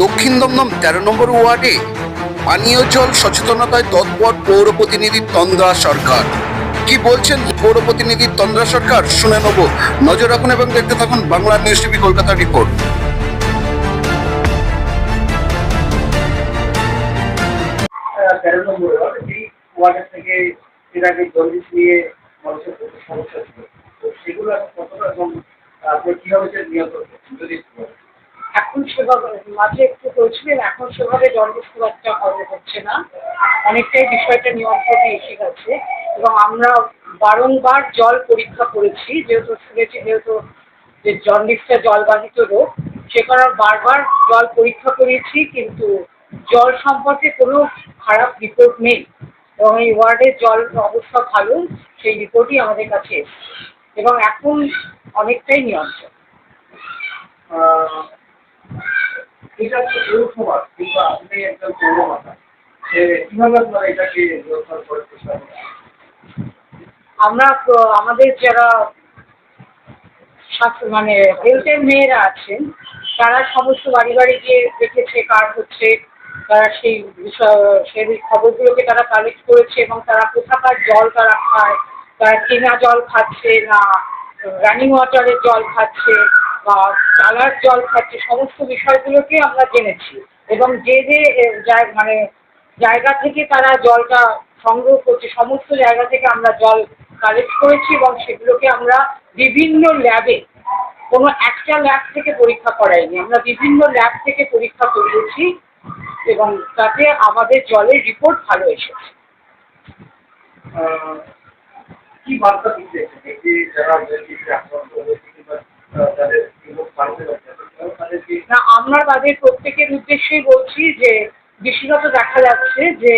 দক্ষিণ দমদম 13 নম্বর ওয়ার্ডে পানীয় জল সচেতনতায় তৎপর পৌর প্রতিনিধি তন্দ্রা সরকার। কি বলছেন পৌর প্রতিনিধি তন্দ্রা সরকার শুনে নেব। নজর রাখুন এবং দেখতে থাকুন Bangla news TV Kolkata report. 13 নম্বর ওয়ার্ডের থেকে এর আগে জন্ডিস নিয়ে মানুষের প্রচুর সমস্যা ছিল, তো সেগুলো এখন কতটা এবং আপনি কিভাবে নিয়ন্ত্রণ করছেন যদি এখন সেভাবে মাঝে একটু করেছিলেন, এখন সেভাবে জন্ডিস খুব একটা হচ্ছে না, অনেকটাই বিষয়টা নিয়ন্ত্রণে এসে গেছে এবং আমরা বারংবার জল পরীক্ষা করেছি, যেহেতু শুনেছি যেহেতু যে জন্ডিসটা জলবাহিত রোগ, সে কারণে বারবার জল পরীক্ষা করেছি, কিন্তু জল সম্পর্কে কোনো খারাপ রিপোর্ট নেই এবং এই ওয়ার্ডের জল অবস্থা ভালো, সেই রিপোর্টই আমাদের কাছে এসেছে এবং এখন অনেকটাই নিয়ন্ত্রণ। এটা হচ্ছে পৌরসভা কিংবা আপনি একজন পৌরমাতা, কিভাবে আপনারা এটাকে নিয়ন্ত্রণ করার চেষ্টা করছেন? আমরা আমাদের যারা মানে হেলথের মেয়েরা আছেন, তারা সমস্ত বাড়ি বাড়ি গিয়ে দেখেছে কার হচ্ছে, তারা সেই খবরগুলোকে তারা কালেক্ট করেছে এবং তারা কোথাকার জল তারা খায়, তারা কেনা জল খাচ্ছে না রানিং ওয়াটারের জল খাচ্ছে বা চালার জল খাচ্ছে, সমস্ত বিষয়গুলোকে আমরা জেনেছি এবং যে মানে জায়গা থেকে তারা জলটা সংগ্রহ করছে, সমস্ত জায়গা থেকে আমরা জল কালেক্ট করেছি এবং সেগুলোকে আমরা বিভিন্ন ল্যাবে, কোনো একটা ল্যাব থেকে পরীক্ষা করাইনি, আমরা বিভিন্ন ল্যাব থেকে পরীক্ষা করিয়েছি এবং তাতে আমাদের জলের রিপোর্ট ভালো এসেছে। কি বার্তা দিতে যারা আক্রান্ত হয়েছে কিংবা তাদের না, আমরা তাদের প্রত্যেকের উদ্দেশ্যেই বলছি যে বিশেষত দেখা যাচ্ছে যে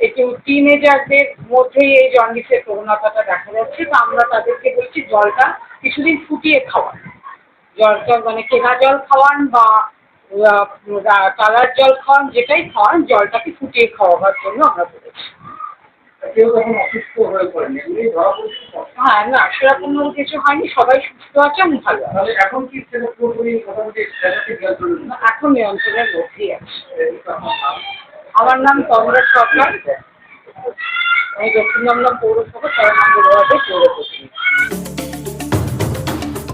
একটু টিনেজারদের মধ্যেই এই জন্ডিসের প্রবণতাটা দেখা যাচ্ছে, তো আমরা তাদেরকে বলছি জলটা কিছুদিন ফুটিয়ে খাওয়ান, জলটা মানে কেনা জল খাওয়ান বা টালার জল খাওয়ান, যেটাই খাওয়ান জলটাকে ফুটিয়ে খাওয়াবার জন্য আমরা বলেছি। কেউ তখন অসুস্থ হয়ে পড়েন এমনি ধরা পড়ছে? হ্যাঁ, না সেরকম কিছু হয়নি, সবাই সুস্থ আছে, আমি ভালো আছি। তাহলে এখন কি পুরোপুরি মোটামুটি এখন নিয়ন্ত্রণের মধ্যেই আছে। আমার নাম তন্দ্রা সরকার, আমি দক্ষিণ দমদম পৌরসভা 13 নম্বর ওয়ার্ডের পৌর প্রতিনিধি।